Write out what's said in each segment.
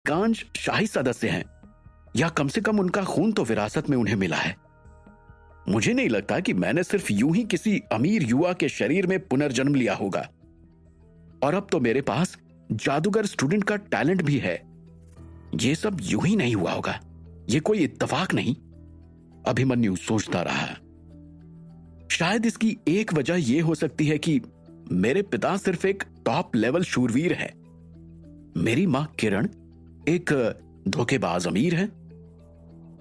अधिकांश शाही सदस्य हैं, या कम से कम उनका खून तो विरासत में उन्हें मिला है। मुझे नहीं लगता कि मैंने सिर्फ यूं ही किसी अमीर युवा के शरीर में पुनर्जन्म लिया होगा। और अब तो मेरे पास जादूगर स्टूडेंट का टैलेंट भी है। ये सब यूं ही नहीं हुआ होगा, ये कोई इत्तेफाक नहीं। अभिमन्यु सोचता रहा। शायद इसकी एक वजह यह हो सकती है कि मेरे पिता सिर्फ एक टॉप लेवल शूरवीर है, मेरी मां किरण एक धोखेबाज अमीर है।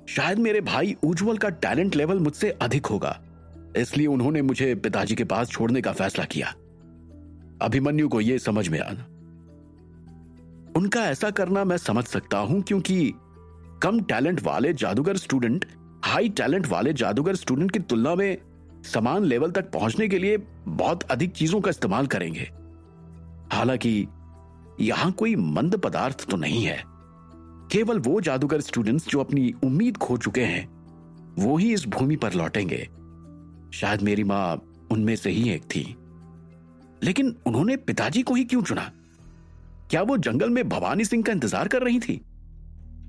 शायद मेरे भाई उज्जवल का टैलेंट लेवल मुझसे अधिक होगा, इसलिए उन्होंने मुझे पिताजी के पास छोड़ने का फैसला किया। अभिमन्यु को यह समझ में आना, उनका ऐसा करना मैं समझ सकता हूं, क्योंकि कम टैलेंट वाले जादूगर स्टूडेंट हाई टैलेंट वाले जादूगर स्टूडेंट की तुलना में समान लेवल तक पहुंचने के लिए बहुत अधिक चीजों का इस्तेमाल करेंगे। हालांकि यहां कोई मंद पदार्थ तो नहीं है, केवल वो जादूगर स्टूडेंट्स जो अपनी उम्मीद खो चुके हैं वो ही इस भूमि पर लौटेंगे। शायद मेरी मां उनमें से ही एक थी, लेकिन उन्होंने पिताजी को ही क्यों चुना? क्या वो जंगल में भवानी सिंह का इंतजार कर रही थी?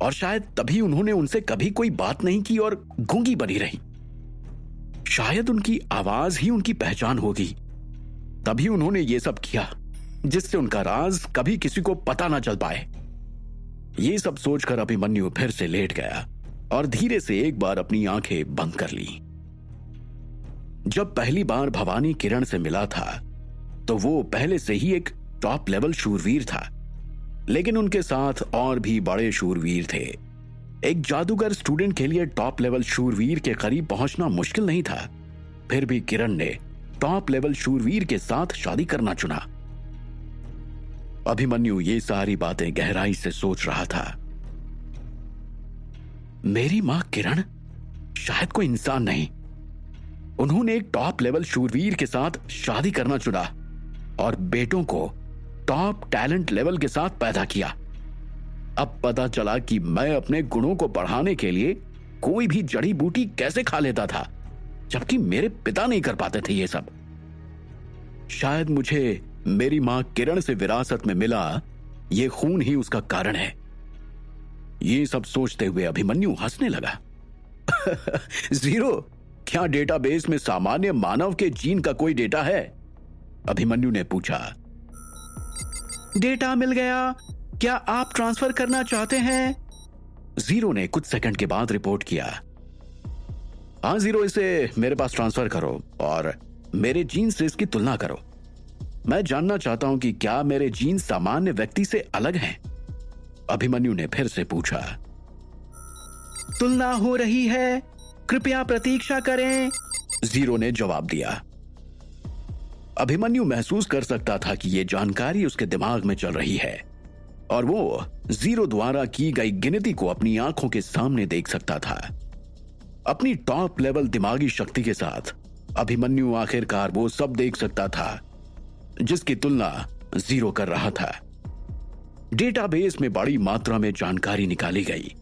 और शायद तभी उन्होंने उनसे कभी कोई बात नहीं की और गूंगी बनी रही। शायद उनकी आवाज ही उनकी पहचान होगी, तभी उन्होंने ये सब किया, जिससे उनका राज कभी किसी को पता ना चल पाए। ये सब सोचकर अभिमन्यु फिर से लेट गया और धीरे से एक बार अपनी आंखें बंद कर ली। जब पहली बार भवानी किरण से मिला था तो वो पहले से ही एक टॉप लेवल शूरवीर था, लेकिन उनके साथ और भी बड़े शूरवीर थे। एक जादूगर स्टूडेंट के लिए टॉप लेवल शूरवीर के करीब पहुंचना मुश्किल नहीं था, फिर भी किरण ने टॉप लेवल शूरवीर के साथ शादी करना चुना। अभिमन्यु ये सारी बातें गहराई से सोच रहा था। मेरी मां किरण शायद कोई इंसान नहीं, उन्होंने एक टॉप लेवल शूरवीर के साथ शादी करना चुना और बेटों को टॉप टैलेंट लेवल के साथ पैदा किया। अब पता चला कि मैं अपने गुणों को बढ़ाने के लिए कोई भी जड़ी बूटी कैसे खा लेता था, जबकि मेरे पिता नहीं कर पाते थे ये सब। शायद मुझे मेरी मां किरण से विरासत में मिला ये खून ही उसका कारण है। ये सब सोचते हुए अभिमन्यु हंसने लगा। जीरो, क्या डेटाबेस में सामान्य मानव के जीन का कोई डेटा है? अभिमन्यु ने पूछा। डेटा मिल गया, क्या आप ट्रांसफर करना चाहते हैं? जीरो ने कुछ सेकंड के बाद रिपोर्ट किया। हाँ जीरो, इसे मेरे पास ट्रांसफर करो और मेरे जीन से इसकी तुलना करो। मैं जानना चाहता हूं कि क्या मेरे जीन सामान्य व्यक्ति से अलग हैं? अभिमन्यु ने फिर से पूछा। तुलना हो रही है, कृपया प्रतीक्षा करें, जीरो ने जवाब दिया। अभिमन्यु महसूस कर सकता था कि यह जानकारी उसके दिमाग में चल रही है और वो जीरो द्वारा की गई गिनती को अपनी आंखों के सामने देख सकता था। अपनी टॉप लेवल दिमागी शक्ति के साथ अभिमन्यु आखिरकार वो सब देख सकता था जिसकी तुलना जीरो कर रहा था। डेटाबेस में बड़ी मात्रा में जानकारी निकाली गई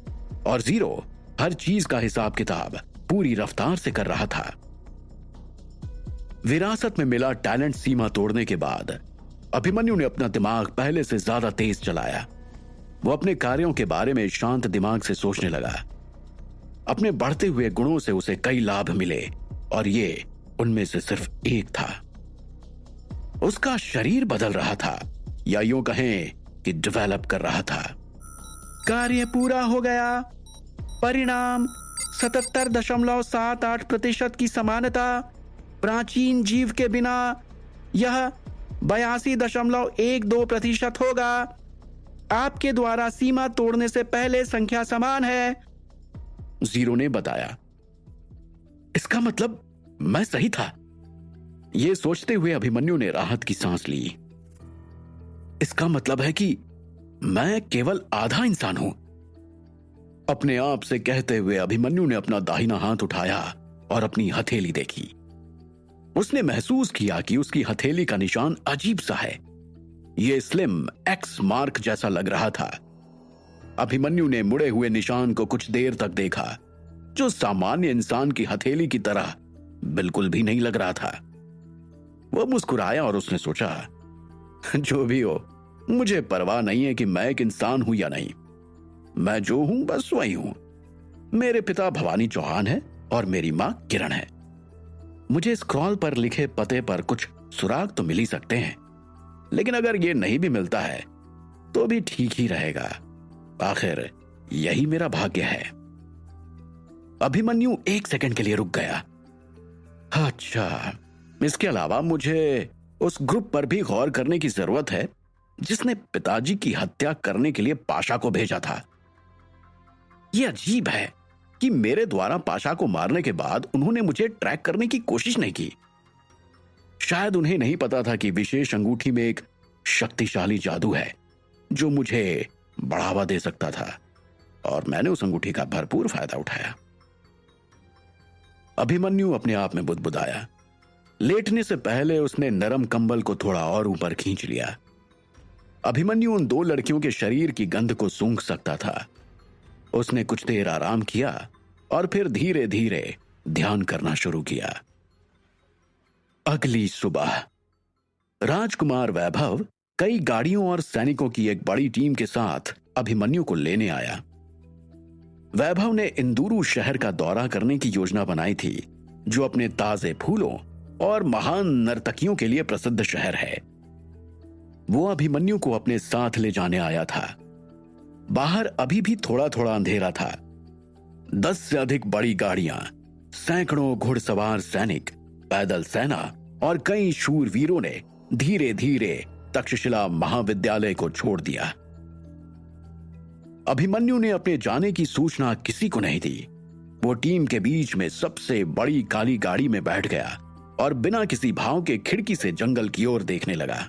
और जीरो हर चीज का हिसाब किताब पूरी रफ्तार से कर रहा था। विरासत में मिला टैलेंट सीमा तोड़ने के बाद अभिमन्यु ने अपना दिमाग पहले से ज्यादा तेज चलाया। वो अपने कार्यों के बारे में शांत दिमाग से सोचने लगा। अपने बढ़ते हुए गुणों से उसे कई लाभ मिले और ये उनमें से सिर्फ एक था। उसका शरीर बदल रहा था, या यूं कहें कि डेवलप कर रहा था। कार्य पूरा हो गया। परिणाम 77.78% की समानता। प्राचीन जीव के बिना यह 82.12% होगा। आपके द्वारा सीमा तोड़ने से पहले संख्या समान है, जीरो ने बताया। इसका मतलब मैं सही था। यह सोचते हुए अभिमन्यु ने राहत की सांस ली। इसका मतलब है कि मैं केवल आधा इंसान हूं। अपने आप से कहते हुए अभिमन्यु ने अपना दाहिना हाथ उठाया और अपनी हथेली देखी। उसने महसूस किया कि उसकी हथेली का निशान अजीब सा है। यह स्लिम एक्स मार्क जैसा लग रहा था। अभिमन्यु ने मुड़े हुए निशान को कुछ देर तक देखा, जो सामान्य इंसान की हथेली की तरह बिल्कुल भी नहीं लग रहा था। वह मुस्कुराया और उसने सोचा, जो भी हो, मुझे परवाह नहीं है कि मैं एक इंसान हूं या नहीं। मैं जो हूं बस वही हूं। मेरे पिता भवानी चौहान है और मेरी मां किरण है। मुझे स्क्रॉल पर लिखे पते पर कुछ सुराग तो मिल ही सकते हैं, लेकिन अगर ये नहीं भी मिलता है तो भी ठीक ही रहेगा। आखिर यही मेरा भाग्य है। अभिमन्यु एक सेकंड के लिए रुक गया। अच्छा, इसके अलावा मुझे उस ग्रुप पर भी गौर करने की जरूरत है जिसने पिताजी की हत्या करने के लिए पाशा को भेजा था। यह अजीब है कि मेरे द्वारा पाशा को मारने के बाद उन्होंने मुझे ट्रैक करने की कोशिश नहीं की। शायद उन्हें नहीं पता था कि विशेष अंगूठी में एक शक्तिशाली जादू है जो मुझे बढ़ावा दे सकता था, और मैंने उस अंगूठी का भरपूर फायदा उठाया। अभिमन्यु अपने आप में बुदबुदाया। लेटने से पहले उसने नरम कंबल को थोड़ा और ऊपर खींच लिया। अभिमन्यु उन दो लड़कियों के शरीर की गंध को सूंघ सकता था। उसने कुछ देर आराम किया और फिर धीरे धीरे ध्यान करना शुरू किया। अगली सुबह राजकुमार वैभव कई गाड़ियों और सैनिकों की एक बड़ी टीम के साथ अभिमन्यु को लेने आया। वैभव ने इंदुरु शहर का दौरा करने की योजना बनाई थी, जो अपने ताजे फूलों और महान नर्तकियों के लिए प्रसिद्ध शहर है। वो अभिमन्यु को अपने साथ ले जाने आया था। बाहर अभी भी थोड़ा थोड़ा अंधेरा था। 10 से अधिक बड़ी गाड़ियां, सैकड़ों घुड़सवार सैनिक, पैदल सेना और कई शूरवीरों ने धीरे धीरे तक्षशिला महाविद्यालय को छोड़ दिया। अभिमन्यु ने अपने जाने की सूचना किसी को नहीं दी। वो टीम के बीच में सबसे बड़ी काली गाड़ी में बैठ गया और बिना किसी भाव के खिड़की से जंगल की ओर देखने लगा।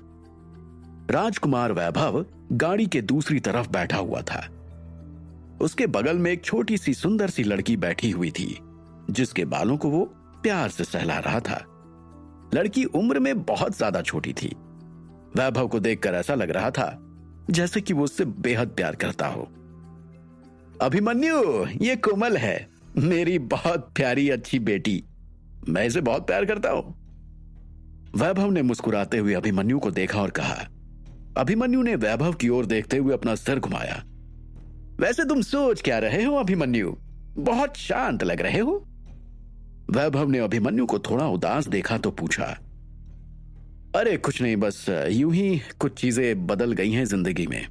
राजकुमार वैभव गाड़ी के दूसरी तरफ बैठा हुआ था। उसके बगल में एक छोटी सी सुंदर सी लड़की बैठी हुई थी, जिसके बालों को वो प्यार से सहला रहा था। लड़की उम्र में बहुत ज्यादा छोटी थी। वैभव को देखकर ऐसा लग रहा था जैसे कि वो उससे बेहद प्यार करता हो। अभिमन्यु, ये कोमल है, मेरी बहुत प्यारी अच्छी बेटी। मैं इसे बहुत प्यार करता हूं। वैभव ने मुस्कुराते हुए अभिमन्यु को देखा और कहा। अभिमन्यु ने वैभव की ओर देखते हुए अपना सिर घुमाया। वैसे तुम सोच क्या रहे हो अभिमन्यु? बहुत शांत लग रहे हो। वैभव ने अभिमन्यु को थोड़ा उदास देखा तो पूछा। अरे कुछ नहीं, बस यूं ही कुछ चीजें बदल गई हैं जिंदगी में,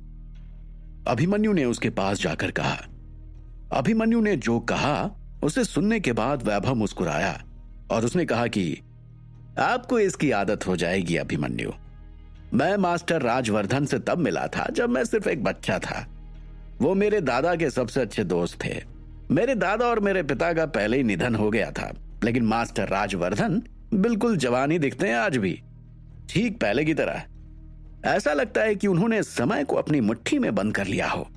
अभिमन्यु ने उसके पास जाकर कहा। अभिमन्यु ने जो कहा उसे सुनने के बाद वैभव मुस्कुराया और उसने कहा कि आपको इसकी आदत हो जाएगी अभिमन्यु। मैं मास्टर राजवर्धन से तब मिला था जब मैं सिर्फ एक बच्चा था। वो मेरे दादा के सबसे अच्छे दोस्त थे। मेरे दादा और मेरे पिता का पहले ही निधन हो गया था, लेकिन मास्टर राजवर्धन बिल्कुल जवान ही दिखते हैं आज भी, ठीक पहले की तरह। ऐसा लगता है कि उन्होंने समय को अपनी मुट्ठी में बंद कर लिया हो।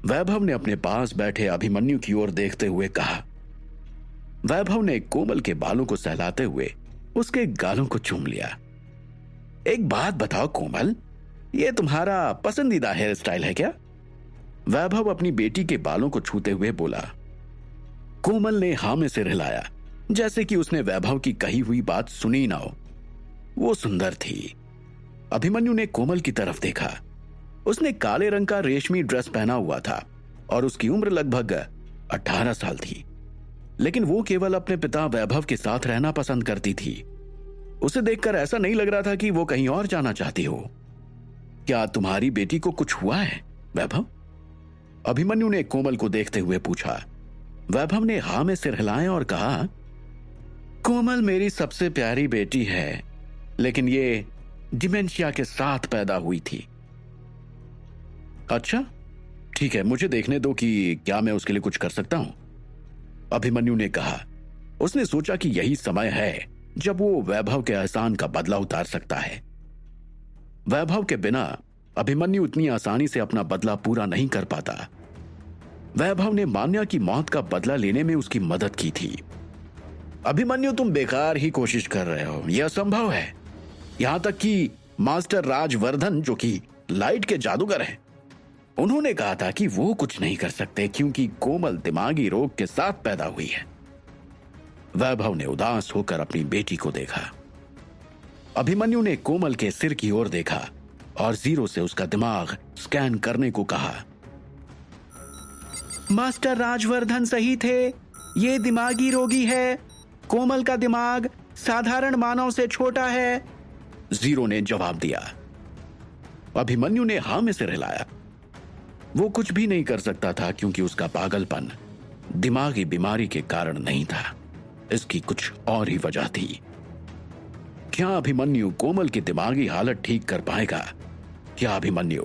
वैभव ने अपने पास बैठे अभिमन्यु की ओर देखते हुए कहा। वैभव ने कोमल के बालों को सहलाते हुए उसके गालों को चूम लिया। एक बात बताओ कोमल, ये तुम्हारा पसंदीदा हेयर स्टाइल है क्या? वैभव अपनी बेटी के बालों को छूते हुए बोला। कोमल ने हां में सिर हिलाया, जैसे कि उसने वैभव की कही हुई बात सुनी ना हो। वो सुंदर थी। अभिमन्यु ने कोमल की तरफ देखा। उसने काले रंग का रेशमी ड्रेस पहना हुआ था और उसकी उम्र लगभग 18 साल थी, लेकिन वो केवल अपने पिता वैभव के साथ रहना पसंद करती थी। उसे देखकर ऐसा नहीं लग रहा था कि वो कहीं और जाना चाहती हो। क्या तुम्हारी बेटी को कुछ हुआ है वैभव? अभिमन्यु ने कोमल को देखते हुए पूछा। वैभव ने हां में सिर हिलाया और कहा, कोमल मेरी सबसे प्यारी बेटी है, लेकिन ये डिमेंशिया के साथ पैदा हुई थी। अच्छा ठीक है, मुझे देखने दो कि क्या मैं उसके लिए कुछ कर सकता हूं, अभिमन्यु ने कहा। उसने सोचा कि यही समय है जब वो वैभव के एहसान का बदला उतार सकता है। वैभव के बिना अभिमन्यु इतनी आसानी से अपना बदला पूरा नहीं कर पाता। वैभव ने मान्या की मौत का बदला लेने में उसकी मदद की थी। अभिमन्यु, तुम बेकार ही कोशिश कर रहे हो, यह असंभव है। यहां तक कि मास्टर राजवर्धन, जो कि लाइट के जादूगर हैं, उन्होंने कहा था कि वो कुछ नहीं कर सकते क्योंकि कोमल दिमागी रोग के साथ पैदा हुई है। वैभव ने उदास होकर अपनी बेटी को देखा। अभिमन्यु ने कोमल के सिर की ओर देखा और जीरो से उसका दिमाग स्कैन करने को कहा। मास्टर राजवर्धन सही थे, ये दिमागी रोगी है। कोमल का दिमाग साधारण मानव से छोटा है, जीरो ने जवाब दिया। अभिमन्यु ने हां में सिर हिलाया। वो कुछ भी नहीं कर सकता था क्योंकि उसका पागलपन दिमागी बीमारी के कारण नहीं था, इसकी कुछ और ही वजह थी। क्या अभिमन्यु कोमल की दिमागी हालत ठीक कर पाएगा? क्या अभिमन्यु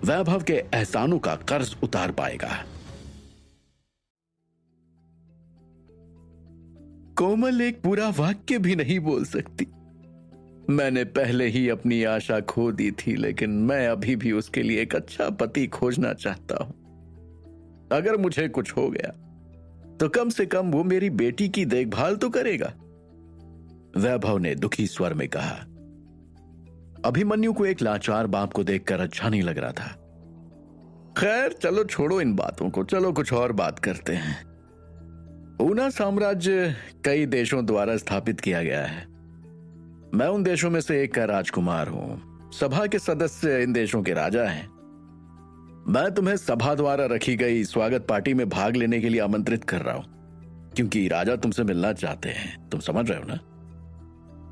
वैभव के एहसानों का कर्ज उतार पाएगा? कोमल एक पूरा वाक्य भी नहीं बोल सकती। मैंने पहले ही अपनी आशा खो दी थी, लेकिन मैं अभी भी उसके लिए एक अच्छा पति खोजना चाहता हूं। अगर मुझे कुछ हो गया तो कम से कम वो मेरी बेटी की देखभाल तो करेगा, वैभव ने दुखी स्वर में कहा। अभिमन्यु को एक लाचार बाप को देखकर अच्छा नहीं लग रहा था। खैर चलो छोड़ो इन बातों को, चलो कुछ और बात करते हैं। ऊना साम्राज्य कई देशों द्वारा स्थापित किया गया है। मैं उन देशों में से एक का राजकुमार हूं। सभा के सदस्य इन देशों के राजा हैं। मैं तुम्हें सभा द्वारा रखी गई स्वागत पार्टी में भाग लेने के लिए आमंत्रित कर रहा हूं क्योंकि राजा तुमसे मिलना चाहते हैं। तुम समझ रहे हो ना?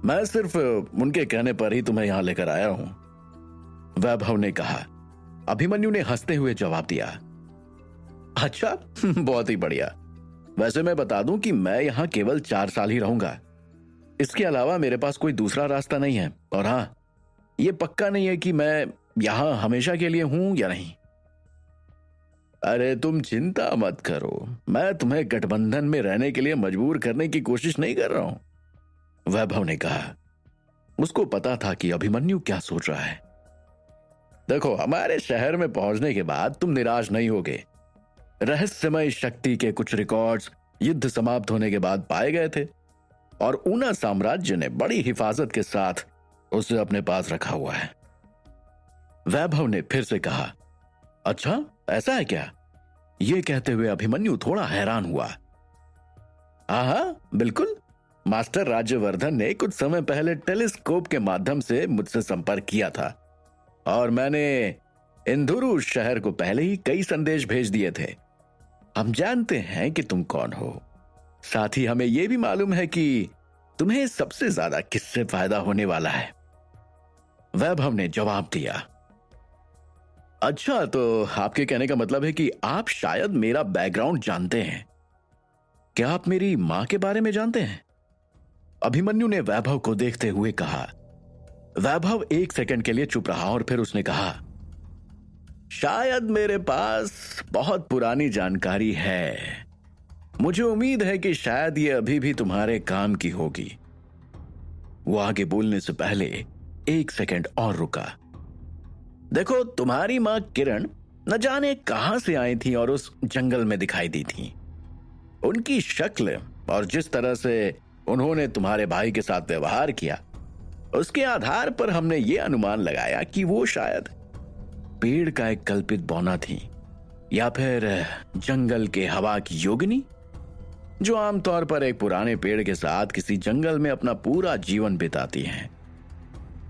मैं सिर्फ उनके कहने पर ही तुम्हें यहां लेकर आया हूं, वैभव ने कहा। अभिमन्यु ने हंसते हुए जवाब दिया, अच्छा बहुत ही बढ़िया। वैसे मैं बता दूं कि मैं यहां केवल 4 साल ही रहूंगा। इसके अलावा मेरे पास कोई दूसरा रास्ता नहीं है। और हां, यह पक्का नहीं है कि मैं यहां हमेशा के लिए हूं या नहीं। अरे तुम चिंता मत करो, मैं तुम्हें गठबंधन में रहने के लिए मजबूर करने की कोशिश नहीं कर रहा हूं, वैभव ने कहा। उसको पता था कि अभिमन्यु क्या सोच रहा है। देखो, हमारे शहर में पहुंचने के बाद तुम निराश नहीं होगे। रहस्यमय शक्ति के कुछ रिकॉर्ड्स युद्ध समाप्त होने के बाद पाए गए थे और ऊना साम्राज्य ने बड़ी हिफाजत के साथ उसे अपने पास रखा हुआ है, वैभव ने फिर से कहा। अच्छा, ऐसा है क्या? यह कहते हुए अभिमन्यु थोड़ा हैरान हुआ। हाँ, बिल्कुल। मास्टर राज्यवर्धन ने कुछ समय पहले टेलीस्कोप के माध्यम से मुझसे संपर्क किया था और मैंने इंदुरु शहर को पहले ही कई संदेश भेज दिए थे। हम जानते हैं कि तुम कौन हो। साथ ही हमें यह भी मालूम है कि तुम्हें सबसे ज्यादा किससे फायदा होने वाला है, वैभव ने जवाब दिया। अच्छा, तो आपके कहने का मतलब है कि आप शायद मेरा बैकग्राउंड जानते हैं। क्या आप मेरी मां के बारे में जानते हैं? अभिमन्यु ने वैभव को देखते हुए कहा। वैभव 1 सेकंड के लिए चुप रहा और फिर उसने कहा, शायद मेरे पास बहुत पुरानी जानकारी है। मुझे उम्मीद है कि शायद ये अभी भी तुम्हारे काम की होगी। वो आगे बोलने से पहले 1 सेकंड और रुका। देखो, तुम्हारी मां किरण न जाने कहां से आई थी और उस जंगल में दिखाई दी थी। उनकी शक्ल और जिस तरह से उन्होंने तुम्हारे भाई के साथ व्यवहार किया, उसके आधार पर हमने ये अनुमान लगाया कि वो शायद पेड़ का एक कल्पित बौना थी या फिर जंगल के हवा की योगिनी, जो आमतौर पर एक पुराने पेड़ के साथ किसी जंगल में अपना पूरा जीवन बिताती हैं।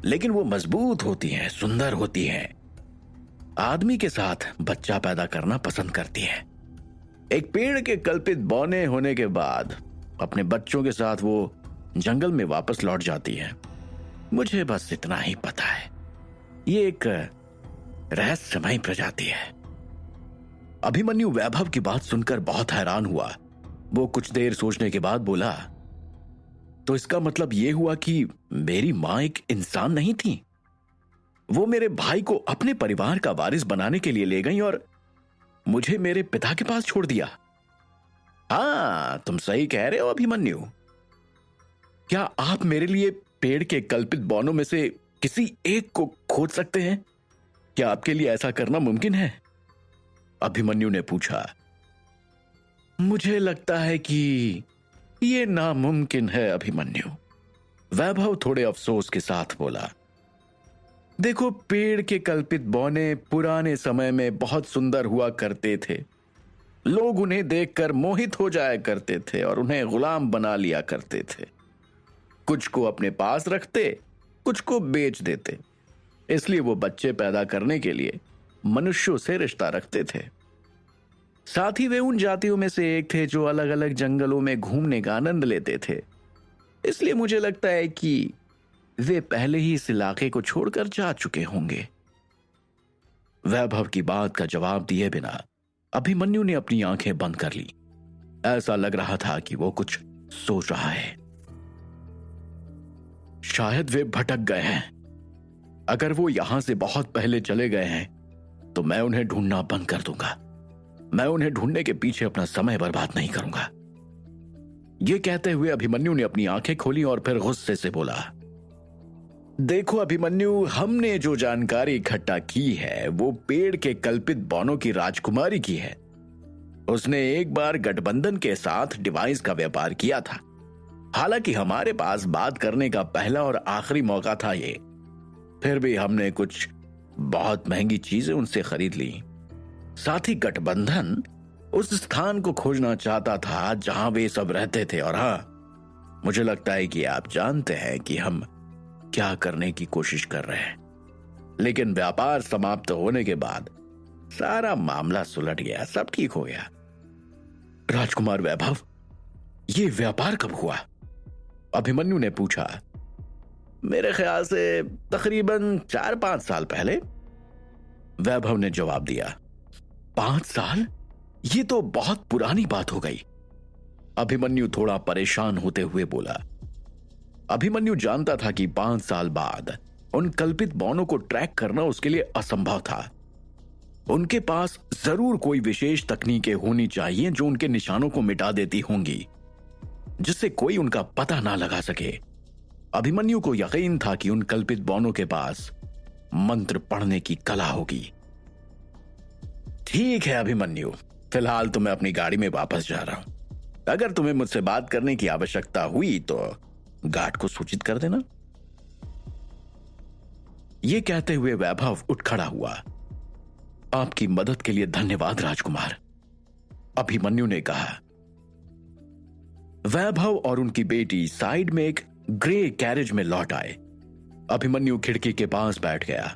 लेकिन वो मजबूत होती हैं, सुंदर होती हैं, आदमी के साथ बच्चा पैदा करना पसंद करती हैं। एक पेड़ के कल्पित बौने होने के बाद अपने बच्चों के साथ वो जंगल में वापस लौट जाती हैं। मुझे बस इतना ही पता है। ये एक रहस्यमय प्रजाति है। अभिमन्यु वैभव की बात सुनकर बहुत हैरान हुआ। वो कुछ देर सोचने के बाद बोला, तो इसका मतलब यह हुआ कि मेरी मां एक इंसान नहीं थी। वो मेरे भाई को अपने परिवार का वारिस बनाने के लिए ले गई और मुझे मेरे पिता के पास छोड़ दिया। हाँ, तुम सही कह रहे हो अभिमन्यु। क्या आप मेरे लिए पेड़ के कल्पित बौनों में से किसी एक को खोज सकते हैं? क्या आपके लिए ऐसा करना मुमकिन है? अभिमन्यु ने पूछा। मुझे लगता है कि यह नामुमकिन है अभिमन्यु, वैभव थोड़े अफसोस के साथ बोला। देखो, पेड़ के कल्पित बौने पुराने समय में बहुत सुंदर हुआ करते थे। लोग उन्हें देखकर मोहित हो जाया करते थे और उन्हें गुलाम बना लिया करते थे। कुछ को अपने पास रखते, कुछ को बेच देते। इसलिए वो बच्चे पैदा करने के लिए मनुष्यों से रिश्ता रखते थे। साथ ही वे उन जातियों में से एक थे जो अलग अलग जंगलों में घूमने का आनंद लेते थे। इसलिए मुझे लगता है कि वे पहले ही इस इलाके को छोड़कर जा चुके होंगे। वैभव की बात का जवाब दिए बिना अभिमन्यु ने अपनी आंखें बंद कर ली। ऐसा लग रहा था कि वो कुछ सोच रहा है। शायद वे भटक गए हैं। अगर वो यहां से बहुत पहले चले गए हैं तो मैं उन्हें ढूंढना बंद कर दूंगा। मैं उन्हें ढूंढने के पीछे अपना समय बर्बाद नहीं करूंगा। यह कहते हुए अभिमन्यु ने अपनी आंखें खोली और फिर गुस्से से बोला, देखो अभिमन्यु, हमने जो जानकारी इकट्ठा की है वो पेड़ के कल्पित बौनों की राजकुमारी की है। उसने एक बार गठबंधन के साथ डिवाइस का व्यापार किया था। हालांकि हमारे पास बात करने का पहला और आखिरी मौका था ये, फिर भी हमने कुछ बहुत महंगी चीजें उनसे खरीद ली। साथ ही गठबंधन उस स्थान को खोजना चाहता था जहां वे सब रहते थे। और हाँ, मुझे लगता है कि आप जानते हैं कि हम क्या करने की कोशिश कर रहे हैं। लेकिन व्यापार समाप्त होने के बाद सारा मामला सुलट गया, सब ठीक हो गया। राजकुमार वैभव, ये व्यापार कब हुआ? अभिमन्यु ने पूछा। मेरे ख्याल से तकरीबन 4-5 साल पहले, वैभव ने जवाब दिया। 5 साल? ये तो बहुत पुरानी बात हो गई। अभिमन्यु थोड़ा परेशान होते हुए बोला। अभिमन्यु जानता था कि 5 साल बाद उन कल्पित बौनों को ट्रैक करना उसके लिए असंभव था। उनके पास जरूर कोई विशेष तकनीकें होनी चाहिए जो उनके निशानों को मिटा देती होंगी, जिससे कोई उनका पता ना लगा सके। अभिमन्यु को यकीन था कि उन कल्पित बौनों के पास मंत्र पढ़ने की कला होगी। ठीक है अभिमन्यु, फिलहाल तो मैं अपनी गाड़ी में वापस जा रहा हूं। अगर तुम्हें मुझसे बात करने की आवश्यकता हुई तो गार्ड को सूचित कर देना। यह कहते हुए वैभव उठ खड़ा हुआ। आपकी मदद के लिए धन्यवाद राजकुमार, अभिमन्यु ने कहा। वैभव और उनकी बेटी साइड में एक ग्रे कैरेज में लौट आए। अभिमन्यु खिड़की के पास बैठ गया।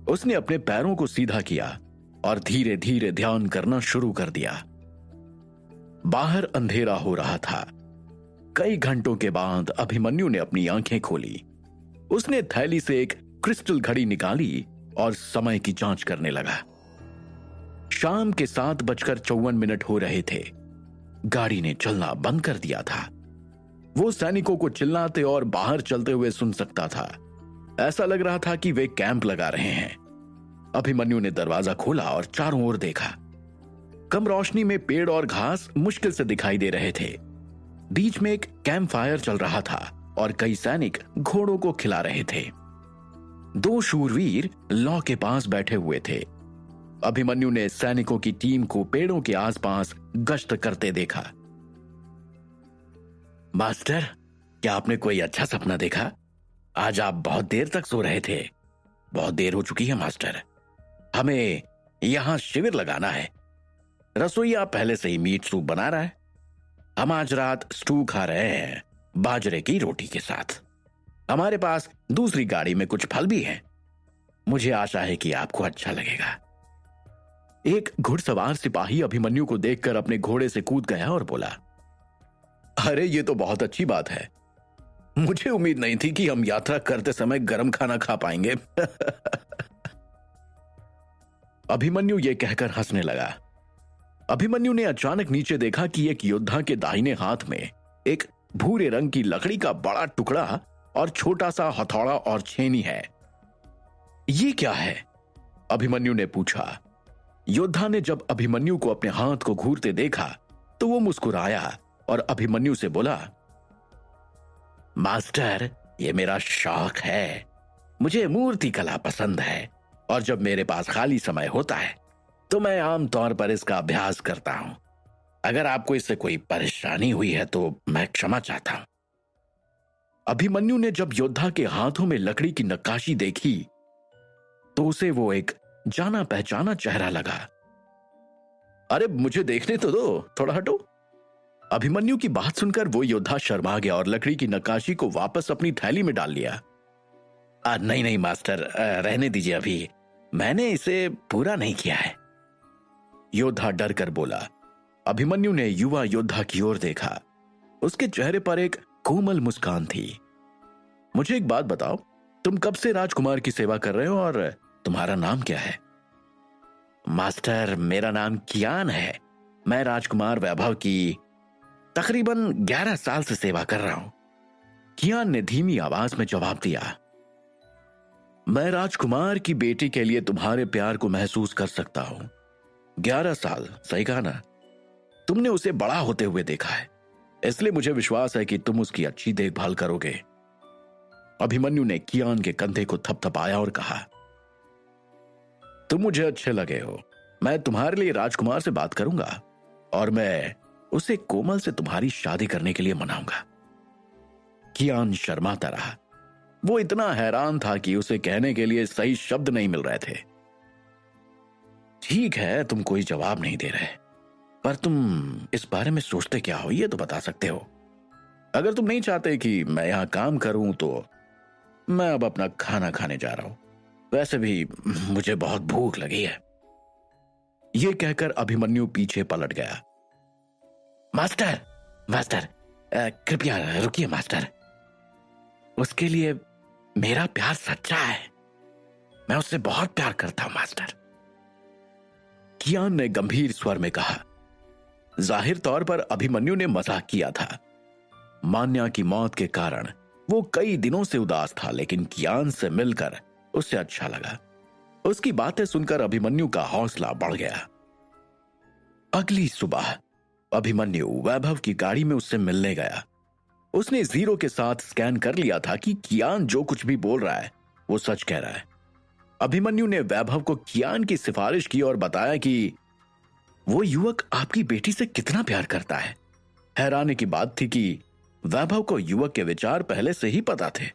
उसने अपने पैरों को सीधा किया और धीरे धीरे ध्यान करना शुरू कर दिया। बाहर अंधेरा हो रहा था। कई घंटों के बाद अभिमन्यु ने अपनी आंखें खोली। उसने थैली से एक क्रिस्टल घड़ी निकाली और समय की जांच करने लगा। शाम के 7:54 हो रहे थे। गाड़ी ने चलना बंद कर दिया था। वो सैनिकों को चिल्लाते और बाहर चलते हुए सुन सकता था। ऐसा लग रहा था कि वे कैंप लगा रहे हैं। अभिमन्यु ने दरवाजा खोला और चारों ओर देखा। कम रोशनी में पेड़ और घास मुश्किल से दिखाई दे रहे थे। बीच में एक कैंप फायर चल रहा था और कई सैनिक घोड़ों को खिला रहे थे। 2 शूरवीर लॉ के पास बैठे हुए थे। अभिमन्यु ने सैनिकों की टीम को पेड़ों के आसपास गश्त करते देखा। मास्टर, क्या आपने कोई अच्छा सपना देखा? आज आप बहुत देर तक सो रहे थे। बहुत देर हो चुकी है मास्टर। हमें यहां शिविर लगाना है। रसोइया पहले से ही मीट सूप बना रहा है। हम आज रात स्टू खा रहे हैं, बाजरे की रोटी के साथ। हमारे पास दूसरी गाड़ी में कुछ फल भी हैं। मुझे आशा है कि आपको अच्छा लगेगा। एक घुड़सवार सिपाही अभिमन्यु को देखकर अपने घोड़े से कूद गया और बोला, अरे ये तो बहुत अच्छी बात है। मुझे उम्मीद नहीं थी कि हम यात्रा करते समय गर्म खाना खा पाएंगे। अभिमन्यु ये कहकर हंसने लगा। अभिमन्यु ने अचानक नीचे देखा कि एक योद्धा के दाहिने हाथ में एक भूरे रंग की लकड़ी का बड़ा टुकड़ा और छोटा सा हथौड़ा और छेनी है। ये क्या है? अभिमन्यु ने पूछा। योद्धा ने जब अभिमन्यु को अपने हाथ को घूरते देखा तो वो मुस्कुराया और अभिमन्यु से बोला, मास्टर, ये मेरा शौक है। मुझे मूर्ति कला पसंद है और जब मेरे पास खाली समय होता है तो मैं आमतौर पर इसका अभ्यास करता हूं। अगर आपको इससे कोई परेशानी हुई है तो मैं क्षमा चाहता हूं। अभिमन्यु ने जब योद्धा के हाथों में लकड़ी की नक्काशी देखी तो उसे वो एक जाना पहचाना चेहरा लगा। अरे मुझे देखने तो दो, थोड़ा हटो। अभिमन्यु की बात सुनकर वो योद्धा शर्मा गया और लकड़ी की नक्काशी को वापस अपनी थैली में डाल लिया। नहीं नहीं मास्टर, रहने दीजिए, अभी मैंने इसे पूरा नहीं किया है। योद्धा डर कर बोला। अभिमन्यु ने युवा योद्धा की ओर देखा। उसके चेहरे पर एक कोमल मुस्कान थी। मुझे एक बात बताओ, तुम कब से राजकुमार की सेवा कर रहे हो और तुम्हारा नाम क्या है? मास्टर, मेरा नाम कियान है। मैं राजकुमार वैभव की तकरीबन 11 साल से सेवा कर रहा हूं। कियान ने धीमी आवाज में जवाब दिया। मैं राजकुमार की बेटी के लिए तुम्हारे प्यार को महसूस कर सकता हूं। 11 साल, सही कहा ना? तुमने उसे बड़ा होते हुए देखा है, इसलिए मुझे विश्वास है कि तुम उसकी अच्छी देखभाल करोगे। अभिमन्यु ने कियान के कंधे को थपथपाया और कहा, तुम मुझे अच्छे लगे हो। मैं तुम्हारे लिए राजकुमार से बात करूंगा और मैं उसे कोमल से तुम्हारी शादी करने के लिए मनाऊंगा। कियान शर्माता रहा। वो इतना हैरान था कि उसे कहने के लिए सही शब्द नहीं मिल रहे थे। ठीक है, तुम कोई जवाब नहीं दे रहे, पर तुम इस बारे में सोचते क्या हो ये तो बता सकते हो। अगर तुम नहीं चाहते कि मैं यहां काम करूं तो मैं अब अपना खाना खाने जा रहा हूं। वैसे भी मुझे बहुत भूख लगी है। यह कहकर अभिमन्यु पीछे पलट गया। मास्टर, मास्टर, कृपया रुकिए मास्टर। उसके लिए मेरा प्यार सच्चा है। मैं उससे बहुत प्यार करता हूं मास्टर। कियान ने गंभीर स्वर में कहा। जाहिर तौर पर अभिमन्यु ने मजाक किया था। मान्या की मौत के कारण वो कई दिनों से उदास था, लेकिन कियान से मिलकर उसे अच्छा लगा। उसकी बातें सुनकर अभिमन्यु का हौसला बढ़ गया। अगली सुबह अभिमन्यु वैभव की गाड़ी में उससे मिलने गया। उसने जीरो के साथ स्कैन कर लिया था कि कियान जो कुछ भी बोल रहा है वो सच कह रहा है। अभिमन्यु ने वैभव को कियान की सिफारिश की और बताया कि वो युवक आपकी बेटी से कितना प्यार करता है। हैरानी की बात थी कि वैभव को युवक के विचार पहले से ही पता थे।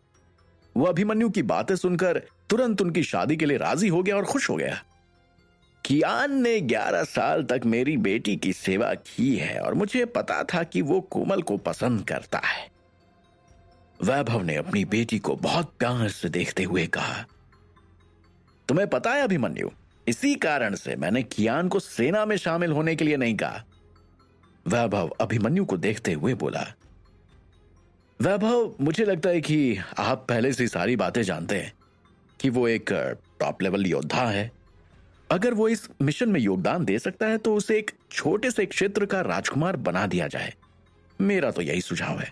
वो अभिमन्यु की बातें सुनकर तुरंत उनकी शादी के लिए राजी हो गया और खुश हो गया। कियान ने 11 साल तक मेरी बेटी की सेवा की है और मुझे पता था कि वो कोमल को पसंद करता है। वैभव ने अपनी बेटी को बहुत प्यार से देखते हुए कहा। तुम्हें पता है अभिमन्यु, इसी कारण से मैंने कियान को सेना में शामिल होने के लिए नहीं कहा। वैभव अभिमन्यु को देखते हुए बोला। वैभव, मुझे लगता है कि आप पहले से सारी बातें जानते हैं कि वो एक टॉप लेवल योद्धा है। अगर वो इस मिशन में योगदान दे सकता है तो उसे एक छोटे से क्षेत्र का राजकुमार बना दिया जाए। मेरा तो यही सुझाव है।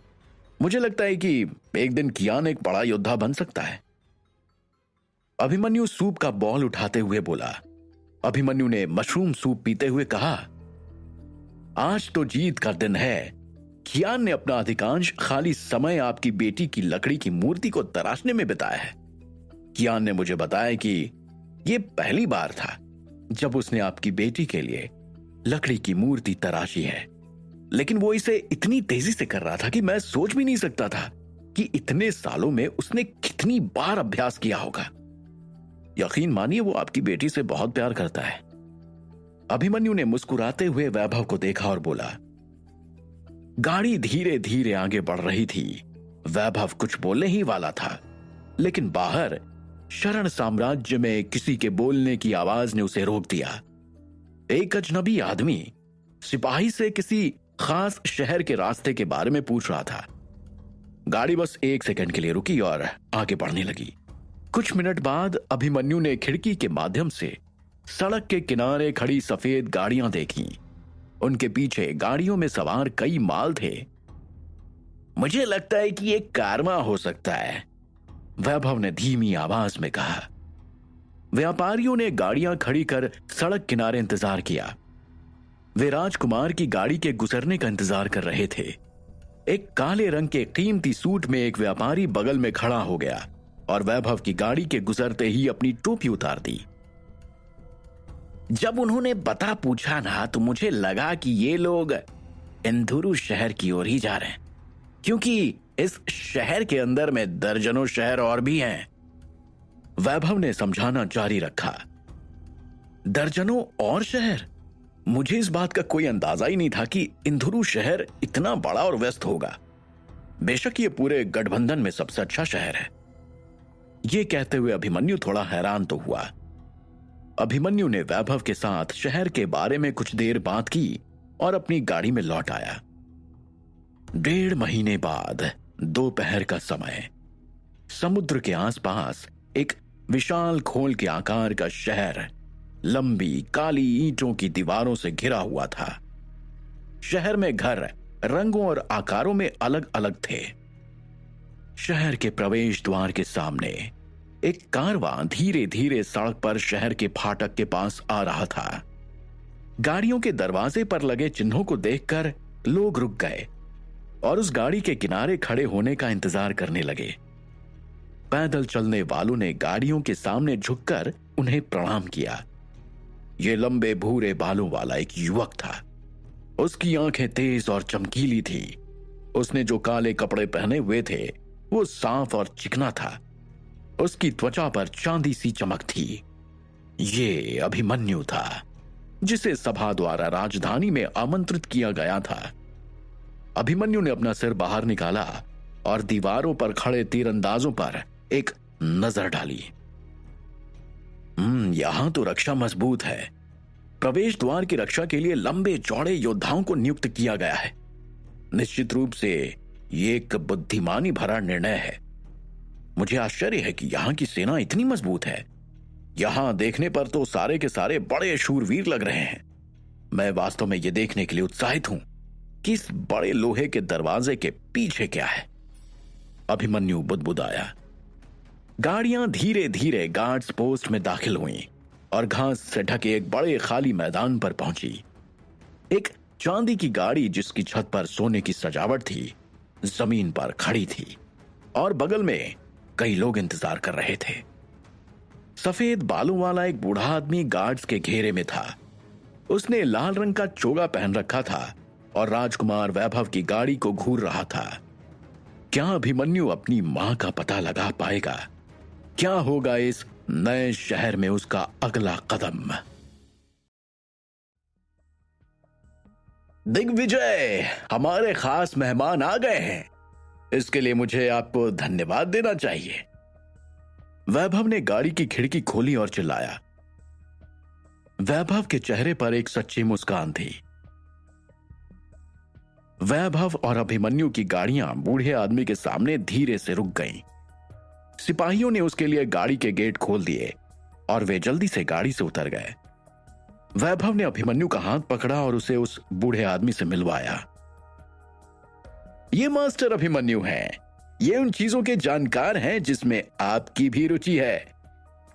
मुझे लगता है कि एक दिन कियान एक बड़ा योद्धा बन सकता है। अभिमन्यु सूप का बॉल उठाते हुए बोला। अभिमन्यु ने मशरूम सूप पीते हुए कहा, आज तो जीत का दिन है। कियान ने अपना अधिकांश खाली समय आपकी बेटी की लकड़ी की मूर्ति को तराशने में बिताया है। कियान ने मुझे बताया कि यह पहली बार था जब उसने आपकी बेटी के लिए लकड़ी की मूर्ति तराशी है, लेकिन वो इसे इतनी तेजी से कर रहा था कि मैं सोच भी नहीं सकता था कि इतने सालों में उसने कितनी बार अभ्यास किया होगा। यकीन मानिए वो आपकी बेटी से बहुत प्यार करता है। अभिमन्यु ने मुस्कुराते हुए वैभव को देखा और बोला। गाड़ी धीरे धीरे आगे बढ़ रही थी। वैभव कुछ बोलने ही वाला था, लेकिन बाहर शरण साम्राज्य में किसी के बोलने की आवाज ने उसे रोक दिया। एक अजनबी आदमी सिपाही से किसी खास शहर के रास्ते के बारे में पूछ रहा था। गाड़ी बस 1 सेकंड के लिए रुकी और आगे बढ़ने लगी। कुछ मिनट बाद अभिमन्यु ने खिड़की के माध्यम से सड़क के किनारे खड़ी सफेद गाड़ियां देखी। उनके पीछे गाड़ियों में सवार कई माल थे। मुझे लगता है कि एक कारवां हो सकता है, वैभव ने धीमी आवाज में कहा। व्यापारियों ने गाड़ियां खड़ी कर सड़क किनारे इंतजार किया। वे राजकुमार की गाड़ी के गुजरने का इंतजार कर रहे थे। एक काले रंग के कीमती सूट में एक व्यापारी बगल में खड़ा हो गया और वैभव की गाड़ी के गुजरते ही अपनी टोपी उतार दी। जब उन्होंने पता पूछा ना तो मुझे लगा कि ये लोग इंदुरु शहर की ओर ही जा रहे हैं, क्योंकि इस शहर के अंदर में दर्जनों शहर और भी हैं। वैभव ने समझाना जारी रखा। दर्जनों और शहर? मुझे इस बात का कोई अंदाजा ही नहीं था कि इंदुरु शहर इतना बड़ा और व्यस्त होगा। बेशक ये पूरे गठबंधन में सबसे अच्छा शहर है। ये कहते हुए अभिमन्यु थोड़ा हैरान तो हुआ। अभिमन्यु ने वैभव के साथ शहर के बारे में कुछ देर बात की और अपनी गाड़ी में लौट आया। 1.5 महीने बाद दोपहर का समय, समुद्र के आसपास एक विशाल खोल के आकार का शहर लंबी काली ईंटों की दीवारों से घिरा हुआ था। शहर में घर रंगों और आकारों में अलग अलग थे। शहर के प्रवेश द्वार के सामने एक कारवां धीरे धीरे सड़क पर शहर के फाटक के पास आ रहा था। गाड़ियों के दरवाजे पर लगे चिन्हों को देखकर लोग रुक गए और उस गाड़ी के किनारे खड़े होने का इंतजार करने लगे। पैदल चलने वालों ने गाड़ियों के सामने झुककर उन्हें प्रणाम किया। यह लंबे भूरे बालों वाला एक युवक था। उसकी आंखें तेज और चमकीली थी। उसने जो काले कपड़े पहने हुए थे वो साफ और चिकना था। उसकी त्वचा पर चांदी सी चमक थी। ये अभिमन्यु था, जिसे सभा द्वारा राजधानी में आमंत्रित किया गया था। अभिमन्यु ने अपना सिर बाहर निकाला और दीवारों पर खड़े तीरंदाजों पर एक नजर डाली। यहां तो रक्षा मजबूत है। प्रवेश द्वार की रक्षा के लिए लंबे चौड़े योद्धाओं को नियुक्त किया गया है। निश्चित रूप से ये एक बुद्धिमानी भरा निर्णय है। मुझे आश्चर्य है कि यहां की सेना इतनी मजबूत है। यहां देखने पर तो सारे के सारे बड़े शूरवीर लग रहे हैं। मैं वास्तव में यह देखने के लिए उत्साहित हूं कि इस बड़े लोहे के दरवाजे के पीछे क्या है। अभिमन्यु बुदबुदाया। गाड़ियां धीरे धीरे गार्ड्स पोस्ट में दाखिल हुईं और घास से ढके एक बड़े खाली मैदान पर पहुंची। एक चांदी की गाड़ी जिसकी छत पर सोने की सजावट थी, जमीन पर खड़ी थी और बगल में कई लोग इंतजार कर रहे थे। सफेद बालों वाला एक बूढ़ा आदमी गार्ड्स के घेरे में था। उसने लाल रंग का चोगा पहन रखा था और राजकुमार वैभव की गाड़ी को घूर रहा था। क्या अभिमन्यु अपनी मां का पता लगा पाएगा? क्या होगा इस नए शहर में उसका अगला कदम? दिग्विजय, हमारे खास मेहमान आ गए हैं। इसके लिए मुझे आपको धन्यवाद देना चाहिए। वैभव ने गाड़ी की खिड़की खोली और चिल्लाया। वैभव के चेहरे पर एक सच्ची मुस्कान थी। वैभव और अभिमन्यु की गाड़ियां बूढ़े आदमी के सामने धीरे से रुक गईं। सिपाहियों ने उसके लिए गाड़ी के गेट खोल दिए और वे जल्दी से गाड़ी से उतर गए। वैभव ने अभिमन्यु का हाथ पकड़ा और उसे उस बूढ़े आदमी से मिलवाया। ये मास्टर अभिमन्यु हैं। ये उन चीजों के जानकार हैं जिसमें आपकी भी रुचि है।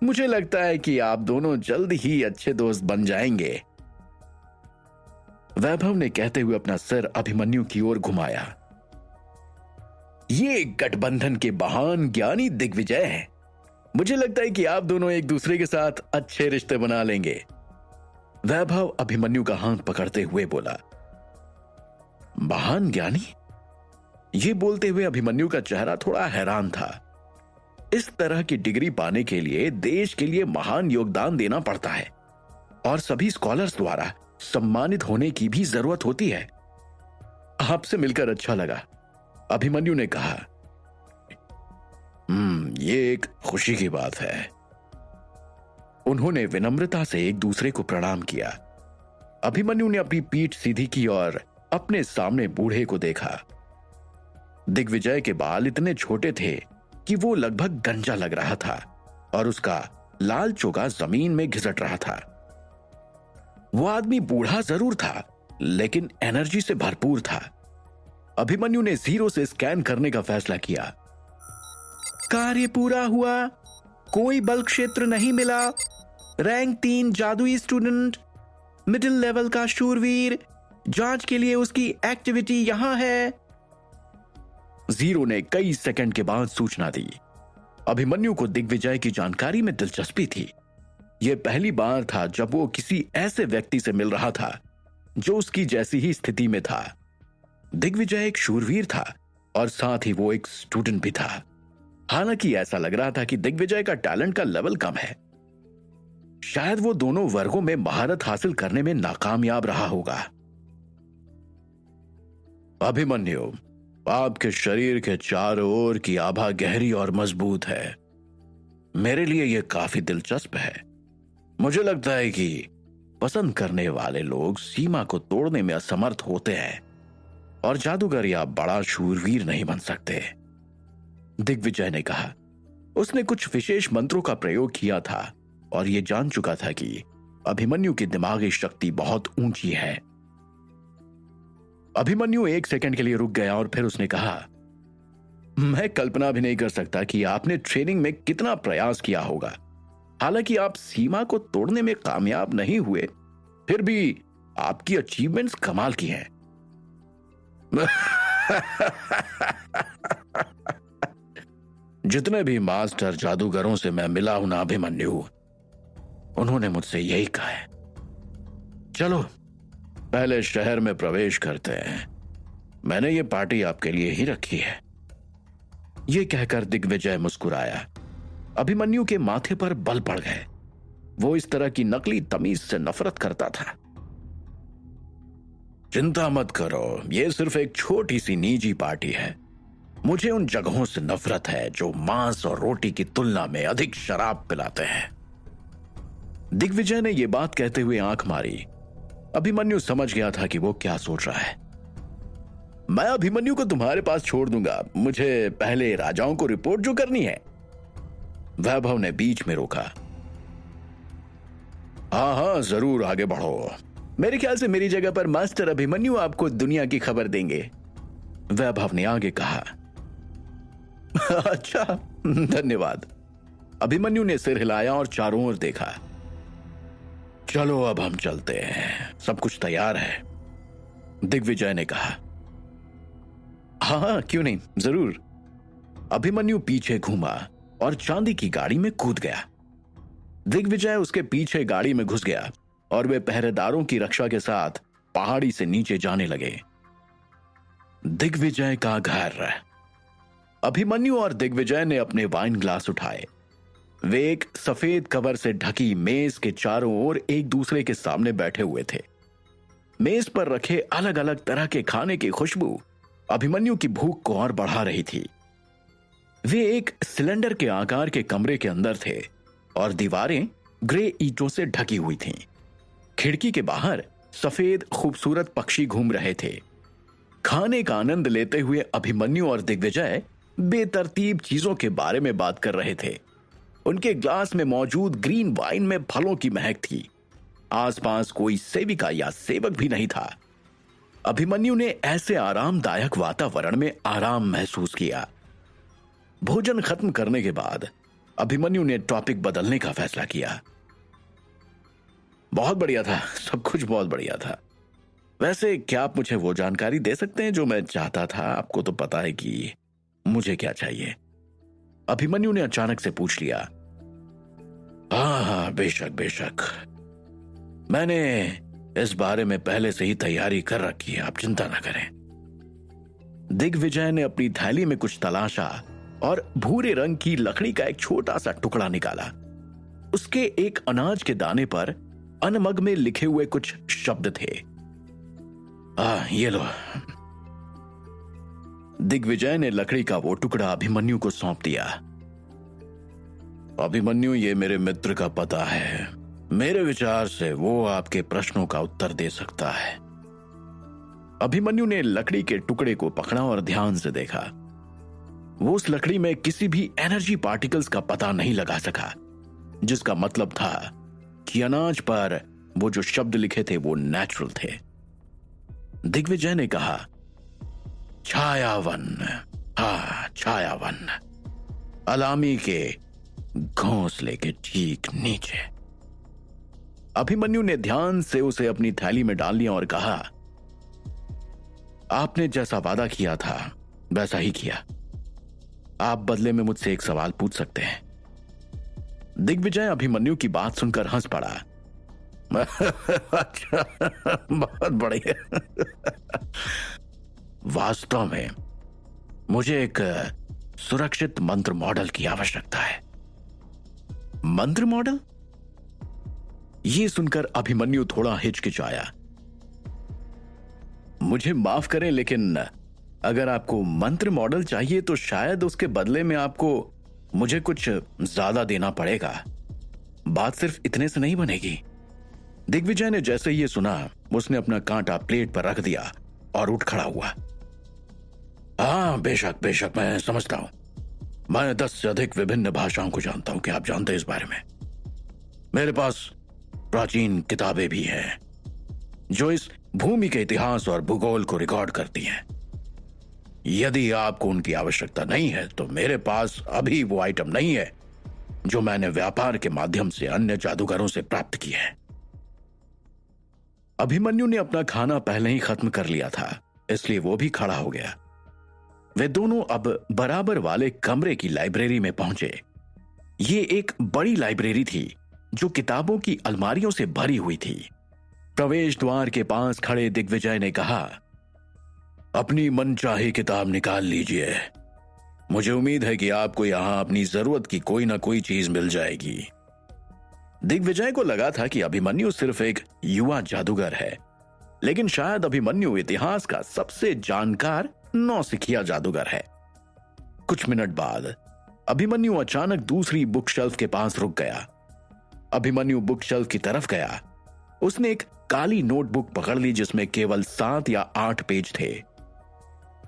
मुझे लगता है कि आप दोनों जल्द ही अच्छे दोस्त बन जाएंगे। वैभव ने कहते हुए अपना सिर अभिमन्यु की ओर घुमाया। ये गठबंधन के महान ज्ञानी दिग्विजय हैं। मुझे लगता है कि आप दोनों एक दूसरे के साथ अच्छे रिश्ते बना लेंगे। वैभव अभिमन्यु का हाथ पकड़ते हुए बोला। महान ज्ञानी? ये बोलते हुए अभिमन्यु का चेहरा थोड़ा हैरान था। इस तरह की डिग्री पाने के लिए देश के लिए महान योगदान देना पड़ता है और सभी स्कॉलर्स द्वारा सम्मानित होने की भी जरूरत होती है। आपसे मिलकर अच्छा लगा, अभिमन्यु ने कहा। ये एक खुशी की बात है। उन्होंने विनम्रता से एक दूसरे को प्रणाम किया। अभिमन्यु ने अपनी पीठ सीधी की और अपने सामने बूढ़े को देखा। दिग्विजय के बाल इतने छोटे थे कि वो लगभग गंजा लग रहा था और उसका लाल चोगा जमीन में घिसट रहा था। वो आदमी बूढ़ा जरूर था, लेकिन एनर्जी से भरपूर था। अभिमन्यु ने 0 से स्कैन करने का फैसला किया। कार्य पूरा हुआ, कोई बल क्षेत्र नहीं मिला। रैंक 3 जादुई स्टूडेंट, मिडिल लेवल का शूरवीर। जांच के लिए उसकी एक्टिविटी यहां है। 0 ने कई सेकंड के बाद सूचना दी। अभिमन्यु को दिग्विजय की जानकारी में दिलचस्पी थी। यह पहली बार था जब वो किसी ऐसे व्यक्ति से मिल रहा था जो उसकी जैसी ही स्थिति में था। दिग्विजय एक शूरवीर था और साथ ही वो एक स्टूडेंट भी था। हालांकि ऐसा लग रहा था कि दिग्विजय का टैलेंट का लेवल कम है। शायद वो दोनों वर्गों में महारत हासिल करने में नाकामयाब रहा होगा। अभिमन्यु, आपके शरीर के चारों ओर की आभा गहरी और मजबूत है। मेरे लिए यह काफी दिलचस्प है। मुझे लगता है कि पसंद करने वाले लोग सीमा को तोड़ने में असमर्थ होते हैं और जादूगर या बड़ा शूरवीर नहीं बन सकते, दिग्विजय ने कहा। उसने कुछ विशेष मंत्रों का प्रयोग किया था और यह जान चुका था कि अभिमन्यु की दिमागी शक्ति बहुत ऊंची है। अभिमन्यु एक सेकंड के लिए रुक गया और फिर उसने कहा, मैं कल्पना भी नहीं कर सकता कि आपने ट्रेनिंग में कितना प्रयास किया होगा। हालांकि आप सीमा को तोड़ने में कामयाब नहीं हुए, फिर भी आपकी अचीवमेंट्स कमाल की हैं। जितने भी मास्टर जादूगरों से मैं मिला हूं ना अभिमन्यु, उन्होंने मुझसे यही कहा है। चलो पहले शहर में प्रवेश करते हैं, मैंने ये पार्टी आपके लिए ही रखी है। यह कहकर दिग्विजय मुस्कुराया। अभिमन्यु के माथे पर बल पड़ गए। वो इस तरह की नकली तमीज से नफरत करता था। चिंता मत करो, यह सिर्फ एक छोटी सी निजी पार्टी है। मुझे उन जगहों से नफरत है जो मांस और रोटी की तुलना में अधिक शराब पिलाते हैं। दिग्विजय ने यह बात कहते हुए आंख मारी। अभिमन्यु समझ गया था कि वो क्या सोच रहा है। मैं अभिमन्यु को तुम्हारे पास छोड़ दूंगा, मुझे पहले राजाओं को रिपोर्ट जो करनी है। वैभव ने बीच में रोका। हाँ हाँ जरूर आगे बढ़ो, मेरे ख्याल से मेरी जगह पर मास्टर अभिमन्यु आपको दुनिया की खबर देंगे, वैभव ने आगे कहा। अच्छा धन्यवाद। अभिमन्यु ने सिर हिलाया और चारों ओर देखा। चलो अब हम चलते हैं, सब कुछ तैयार है, दिग्विजय ने कहा। हाँ हाँ क्यों नहीं, जरूर। अभिमन्यु पीछे घूमा और चांदी की गाड़ी में कूद गया। दिग्विजय उसके पीछे गाड़ी में घुस गया और वे पहरेदारों की रक्षा के साथ पहाड़ी से नीचे जाने लगे। दिग्विजय का घर। अभिमन्यु और दिग्विजय ने अपने वाइन ग्लास उठाए। वे एक सफेद कवर से ढकी मेज के चारों ओर एक दूसरे के सामने बैठे हुए थे। मेज पर रखे अलग अलग तरह के खाने की खुशबू अभिमन्यु की भूख को और बढ़ा रही थी। वे एक सिलेंडर के आकार के कमरे के अंदर थे और दीवारें ग्रे ईंटों से ढकी हुई थीं। खिड़की के बाहर सफेद खूबसूरत पक्षी घूम रहे थे। खाने का आनंद लेते हुए अभिमन्यु और दिग्विजय बेतरतीब चीजों के बारे में बात कर रहे थे। उनके ग्लास में मौजूद ग्रीन वाइन में फलों की महक थी। आसपास कोई सेविका या सेवक भी नहीं था। अभिमन्यु ने ऐसे आरामदायक वातावरण में आराम महसूस किया। भोजन खत्म करने के बाद अभिमन्यु ने टॉपिक बदलने का फैसला किया। बहुत बढ़िया था, सब कुछ बहुत बढ़िया था। वैसे क्या आप मुझे वो जानकारी दे सकते हैं जो मैं चाहता था? आपको तो पता है कि मुझे क्या चाहिए, अभिमन्यु ने अचानक से पूछ लिया। हाँ हाँ बेशक बेशक, मैंने इस बारे में पहले से ही तैयारी कर रखी है, आप चिंता ना करें। दिग्विजय ने अपनी थैली में कुछ तलाशा और भूरे रंग की लकड़ी का एक छोटा सा टुकड़ा निकाला। उसके एक अनाज के दाने पर अनमग में लिखे हुए कुछ शब्द थे। ये लो। दिग्विजय ने लकड़ी का वो टुकड़ा अभिमन्यु को सौंप दिया। अभिमन्यु, ये मेरे मित्र का पता है। मेरे विचार से वो आपके प्रश्नों का उत्तर दे सकता है। अभिमन्यु ने लकड़ी के टुकड़े को पकड़ा और ध्यान से देखा। वो उस लकड़ी में किसी भी एनर्जी पार्टिकल्स का पता नहीं लगा सका, जिसका मतलब था कि अनाज पर वो जो शब्द लिखे थे वो नेचुरल थे। दिग्विजय ने कहा, छायावन। हाँ, छायावन, अलामी के घोंसले के ठीक नीचे। अभिमन्यु ने ध्यान से उसे अपनी थैली में डाल लिया और कहा, आपने जैसा वादा किया था वैसा ही किया। आप बदले में मुझसे एक सवाल पूछ सकते हैं। दिग्विजय अभिमन्यु की बात सुनकर हंस पड़ा। अच्छा, बहुत बढ़िया। वास्तव में मुझे एक सुरक्षित मंत्र मॉडल की आवश्यकता है। मंत्र मॉडल? यह सुनकर अभिमन्यु थोड़ा हिचकिचाया। मुझे माफ करें, लेकिन अगर आपको मंत्र मॉडल चाहिए तो शायद उसके बदले में आपको मुझे कुछ ज्यादा देना पड़ेगा। बात सिर्फ इतने से नहीं बनेगी। दिग्विजय ने जैसे ही ये सुना, उसने अपना कांटा प्लेट पर रख दिया और उठ खड़ा हुआ। हाँ, बेशक बेशक, मैं समझता हूं। मैं 10 से अधिक विभिन्न भाषाओं को जानता हूं। क्या आप जानते हैं इस बारे में? मेरे पास प्राचीन किताबें भी हैं जो इस भूमि के इतिहास और भूगोल को रिकॉर्ड करती हैं। यदि आपको उनकी आवश्यकता नहीं है तो मेरे पास अभी वो आइटम नहीं है जो मैंने व्यापार के माध्यम से अन्य जादूगरों से प्राप्त किए हैं। अभिमन्यु ने अपना खाना पहले ही खत्म कर लिया था, इसलिए वो भी खड़ा हो गया। वे दोनों अब बराबर वाले कमरे की लाइब्रेरी में पहुंचे। ये एक बड़ी लाइब्रेरी थी जो किताबों की अलमारियों से भरी हुई थी। प्रवेश द्वार के पास खड़े दिग्विजय ने कहा, अपनी मनचाही किताब निकाल लीजिए। मुझे उम्मीद है कि आपको यहां अपनी जरूरत की कोई ना कोई चीज मिल जाएगी। दिग्विजय को लगा था कि अभिमन्यु सिर्फ एक युवा जादूगर है, लेकिन शायद अभिमन्यु इतिहास का सबसे जानकार नौसिखिया जादूगर है। कुछ मिनट बाद अभिमन्यु अचानक दूसरी बुक शेल्फ के पास रुक गया। अभिमन्यु बुक शेल्फ की तरफ गया। उसने एक काली नोटबुक पकड़ ली जिसमें केवल 7 या 8 पेज थे।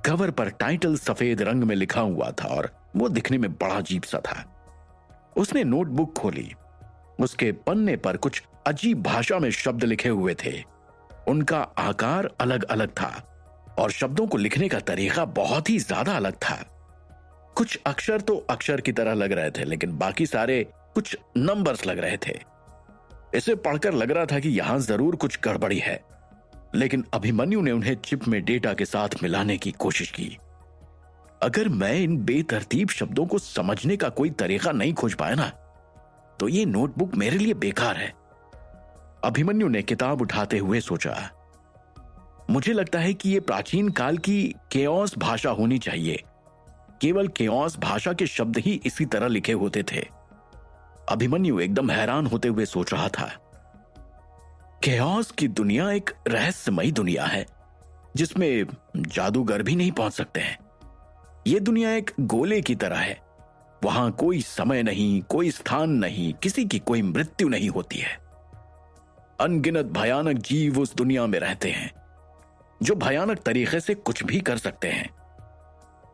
कवर पर टाइटल सफेद रंग में लिखा हुआ था और वो दिखने में बड़ा अजीब सा था। उसने नोटबुक खोली। उसके पन्ने पर कुछ अजीब भाषा में शब्द लिखे हुए थे। उनका आकार अलग अलग था और शब्दों को लिखने का तरीका बहुत ही ज्यादा अलग था। कुछ अक्षर तो अक्षर की तरह लग रहे थे, लेकिन बाकी सारे कुछ नंबर्स लग रहे थे। इसे पढ़कर लग रहा था कि यहां जरूर कुछ गड़बड़ी है, लेकिन अभिमन्यु ने उन्हें चिप में डेटा के साथ मिलाने की कोशिश की। अगर मैं इन बेतरतीब शब्दों को समझने का कोई तरीका नहीं खोज पाया ना, तो ये नोटबुक मेरे लिए बेकार है। अभिमन्यु ने किताब उठाते हुए सोचा, मुझे लगता है कि यह प्राचीन काल की केओस भाषा होनी चाहिए। केवल केओस भाषा के शब्द ही इसी तरह लिखे होते थे। अभिमन्यु एकदम हैरान होते हुए सोच रहा था। केओस की दुनिया एक रहस्यमयी दुनिया है जिसमें जादूगर भी नहीं पहुंच सकते हैं। यह दुनिया एक गोले की तरह है। वहां कोई समय नहीं, कोई स्थान नहीं, किसी की कोई मृत्यु नहीं होती है। अनगिनत भयानक जीव उस दुनिया में रहते हैं जो भयानक तरीके से कुछ भी कर सकते हैं।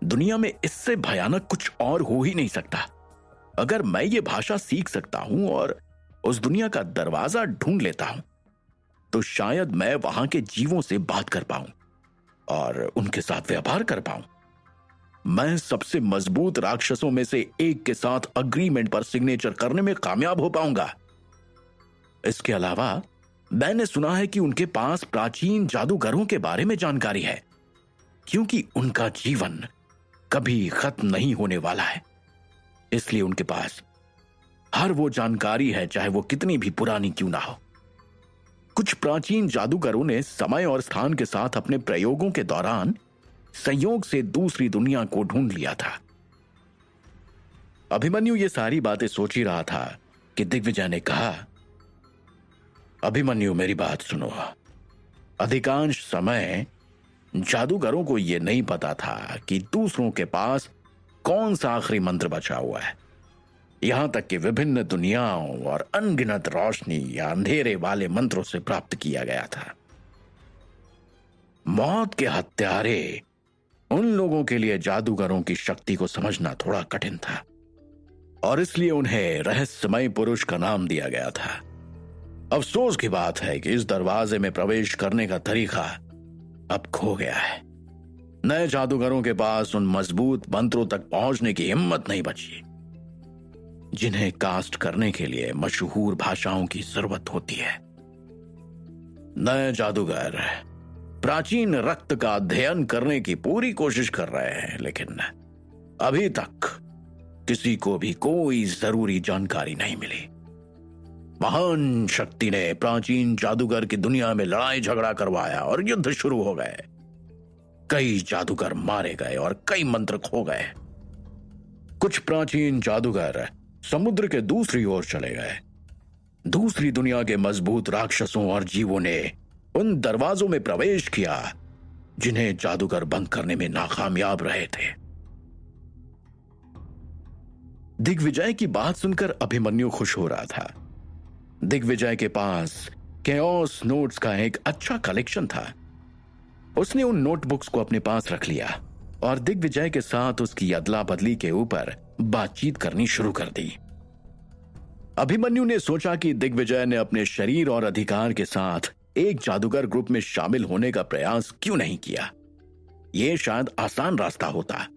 दुनिया में इससे भयानक कुछ और हो ही नहीं सकता। अगर मैं ये भाषा सीख सकता हूं और उस दुनिया का दरवाजा ढूंढ लेता हूं, तो शायद मैं वहां के जीवों से बात कर पाऊं और उनके साथ व्यापार कर पाऊं। मैं सबसे मजबूत राक्षसों में से एक के साथ अग्रीमेंट पर सिग्नेचर करने में कामयाब हो पाऊंगा। इसके अलावा मैंने सुना है कि उनके पास प्राचीन जादूगरों के बारे में जानकारी है, क्योंकि उनका जीवन कभी खत्म नहीं होने वाला है। इसलिए उनके पास हर वो जानकारी है, चाहे वो कितनी भी पुरानी क्यों ना हो। कुछ प्राचीन जादूगरों ने समय और स्थान के साथ अपने प्रयोगों के दौरान संयोग से दूसरी दुनिया को ढूंढ लिया था। अभिमन्यु ये सारी बातें सोच ही रहा था कि दिग्विजय ने कहा, अभिमन्यु मेरी बात सुनो। अधिकांश समय जादूगरों को यह नहीं पता था कि दूसरों के पास कौन सा आखिरी मंत्र बचा हुआ है। यहां तक कि विभिन्न दुनियाओं और अनगिनत रोशनी या अंधेरे वाले मंत्रों से प्राप्त किया गया था। मौत के हत्यारे उन लोगों के लिए जादूगरों की शक्ति को समझना थोड़ा कठिन था और इसलिए उन्हें रहस्यमय पुरुष का नाम दिया गया था। अफसोस की बात है कि इस दरवाजे में प्रवेश करने का तरीका अब खो गया है। नए जादूगरों के पास उन मजबूत मंत्रों तक पहुंचने की हिम्मत नहीं बची जिन्हें कास्ट करने के लिए मशहूर भाषाओं की जरूरत होती है। नए जादूगर प्राचीन रक्त का अध्ययन करने की पूरी कोशिश कर रहे हैं, लेकिन अभी तक किसी को भी कोई जरूरी जानकारी नहीं मिली। महान शक्ति ने प्राचीन जादूगर की दुनिया में लड़ाई झगड़ा करवाया और युद्ध शुरू हो गए। कई जादूगर मारे गए और कई मंत्र खो गए। कुछ प्राचीन जादूगर समुद्र के दूसरी ओर चले गए। दूसरी दुनिया के मजबूत राक्षसों और जीवों ने उन दरवाजों में प्रवेश किया जिन्हें जादूगर बंद करने में नाकामयाब रहे थे। दिग्विजय की बात सुनकर अभिमन्यु खुश हो रहा था। दिग्विजय के पास केओस नोट्स का एक अच्छा कलेक्शन था। उसने उन नोटबुक्स को अपने पास रख लिया और दिग्विजय के साथ उसकी अदला बदली के ऊपर बातचीत करनी शुरू कर दी। अभिमन्यु ने सोचा कि दिग्विजय ने अपने शरीर और अधिकार के साथ एक जादूगर ग्रुप में शामिल होने का प्रयास क्यों नहीं किया। यह शायद आसान रास्ता होता।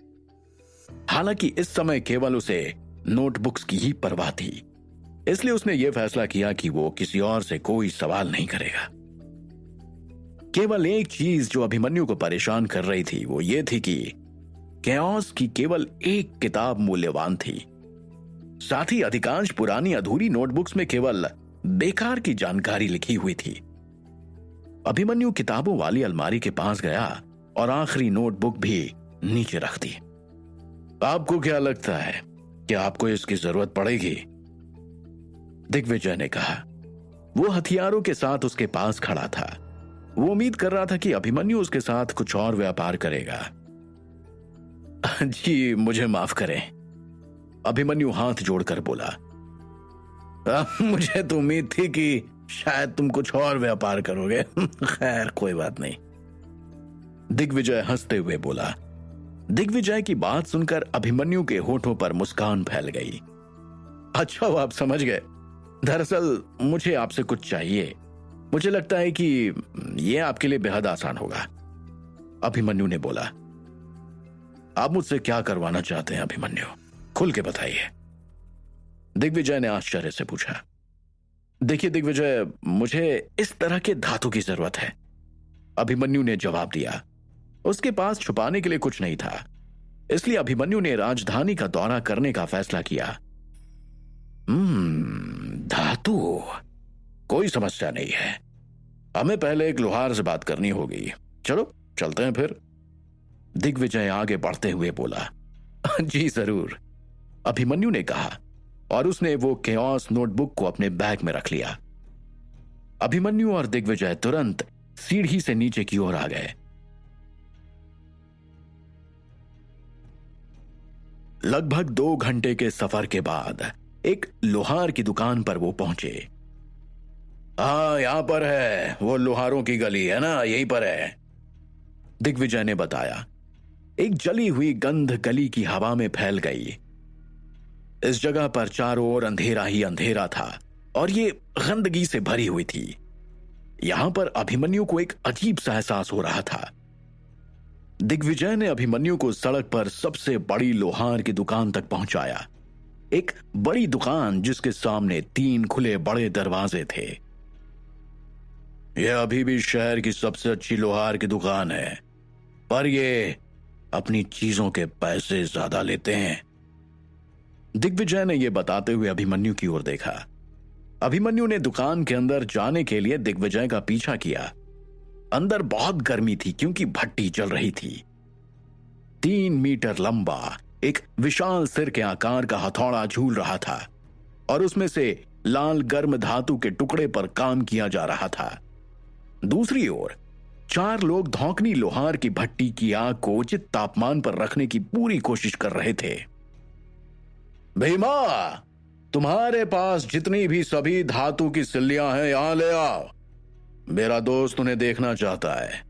हालांकि इस समय केवल उसे नोटबुक्स की ही परवाह थी, इसलिए उसने यह फैसला किया कि वो किसी और से कोई सवाल नहीं करेगा। केवल एक चीज जो अभिमन्यु को परेशान कर रही थी वो ये थी कि केओस की केवल एक किताब मूल्यवान थी। साथ ही अधिकांश पुरानी अधूरी नोटबुक्स में केवल बेकार की जानकारी लिखी हुई थी। अभिमन्यु किताबों वाली अलमारी के पास गया और आखिरी नोटबुक भी नीचे रख दी। आपको क्या लगता है कि आपको इसकी जरूरत पड़ेगी? दिग्विजय ने कहा। वो हथियारों के साथ उसके पास खड़ा था। वो उम्मीद कर रहा था कि अभिमन्यु उसके साथ कुछ और व्यापार करेगा। जी मुझे माफ करें, अभिमन्यु हाथ जोड़कर बोला। मुझे तो उम्मीद थी कि शायद तुम कुछ और व्यापार करोगे। खैर कोई बात नहीं, दिग्विजय हंसते हुए बोला। दिग्विजय की बात सुनकर अभिमन्यु के होठों पर मुस्कान फैल गई। अच्छा वो आप समझ गए। दरअसल मुझे आपसे कुछ चाहिए। मुझे लगता है कि यह आपके लिए बेहद आसान होगा, अभिमन्यु ने बोला। आप मुझसे क्या करवाना चाहते हैं अभिमन्यु? खुल के बताइए, दिग्विजय ने आश्चर्य से पूछा। देखिए दिग्विजय, मुझे इस तरह के धातु की जरूरत है, अभिमन्यु ने जवाब दिया। उसके पास छुपाने के लिए कुछ नहीं था, इसलिए अभिमन्यु ने राजधानी का दौरा करने का फैसला किया। धातु, कोई समस्या नहीं है। हमें पहले एक लोहार से बात करनी होगी। चलो चलते हैं फिर, दिग्विजय आगे बढ़ते हुए बोला। जी जरूर, अभिमन्यु ने कहा और उसने वो केओस नोटबुक को अपने बैग में रख लिया। अभिमन्यु और दिग्विजय तुरंत सीढ़ी से नीचे की ओर आ गए। लगभग 2 घंटे के सफर के बाद एक लोहार की दुकान पर वो पहुंचे। हाँ यहां पर है, वो लोहारों की गली है ना, यहीं पर है, दिग्विजय ने बताया। एक जली हुई गंध गली की हवा में फैल गई। इस जगह पर चारों ओर अंधेरा ही अंधेरा था और ये गंदगी से भरी हुई थी। यहां पर अभिमन्यु को एक अजीब सा एहसास हो रहा था। दिग्विजय ने अभिमन्यु को सड़क पर सबसे बड़ी लोहार की दुकान तक पहुंचाया। एक बड़ी दुकान जिसके सामने 3 खुले बड़े दरवाजे थे। यह अभी भी शहर की सबसे अच्छी लोहार की दुकान है, पर ये अपनी चीजों के पैसे ज्यादा लेते हैं, दिग्विजय ने यह बताते हुए अभिमन्यु की ओर देखा। अभिमन्यु ने दुकान के अंदर जाने के लिए दिग्विजय का पीछा किया। अंदर बहुत गर्मी थी क्योंकि भट्टी जल रही थी। 3 मीटर लंबा एक विशाल सिर के आकार का हथौड़ा झूल रहा था और उसमें से लाल गर्म धातु के टुकड़े पर काम किया जा रहा था। दूसरी ओर 4 लोग धौंकनी लोहार की भट्टी की आग को उचित तापमान पर रखने की पूरी कोशिश कर रहे थे। भीमा, तुम्हारे पास जितनी भी सभी धातु की सिल्लियां हैं यहां ले आओ, मेरा दोस्त उन्हें देखना चाहता है,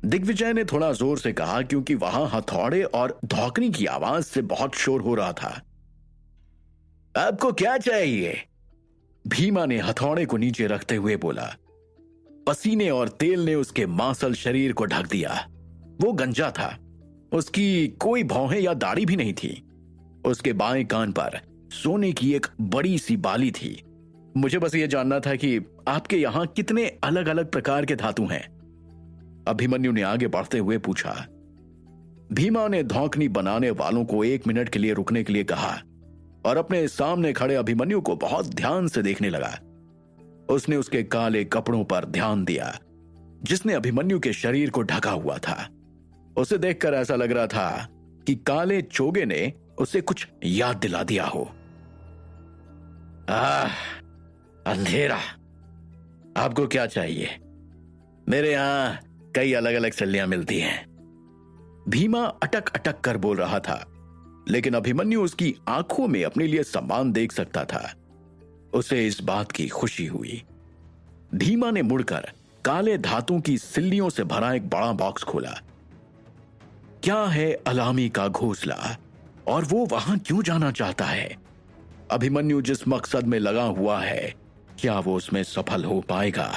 दिग्विजय ने थोड़ा जोर से कहा क्योंकि वहां हथौड़े और धौंकनी की आवाज से बहुत शोर हो रहा था। आपको क्या चाहिए? भीमा ने हथौड़े को नीचे रखते हुए बोला। पसीने और तेल ने उसके मांसल शरीर को ढक दिया। वो गंजा था, उसकी कोई भौहें या दाढ़ी भी नहीं थी। उसके बाएं कान पर सोने की एक बड़ी सी बाली थी। मुझे बस ये जानना था कि आपके यहां कितने अलग अलग प्रकार के धातु हैं, अभिमन्यु ने आगे बढ़ते हुए पूछा। भीमा ने धौंकनी बनाने वालों को 1 मिनट के लिए रुकने के लिए कहा और अपने सामने खड़े अभिमन्यु को बहुत ध्यान से देखने लगा। उसने उसके काले कपड़ों पर ध्यान दिया जिसने अभिमन्यु के शरीर को ढका हुआ था। उसे देखकर ऐसा लग रहा था कि काले चोगे ने उसे कुछ याद दिला दिया हो। अंधेरा, आपको क्या चाहिए? मेरे यहां कई अलग अलग सिल्लियां मिलती हैं, भीमा अटक अटक कर बोल रहा था, लेकिन अभिमन्यु उसकी आंखों में अपने लिए सम्मान देख सकता था। उसे इस बात की खुशी हुई। धीमा ने मुड़कर काले धातु की सिल्लियों से भरा एक बड़ा बॉक्स खोला। क्या है अलामी का घोंसला और वो वहां क्यों जाना चाहता है? अभिमन्यु जिस मकसद में लगा हुआ है, क्या वो उसमें सफल हो पाएगा?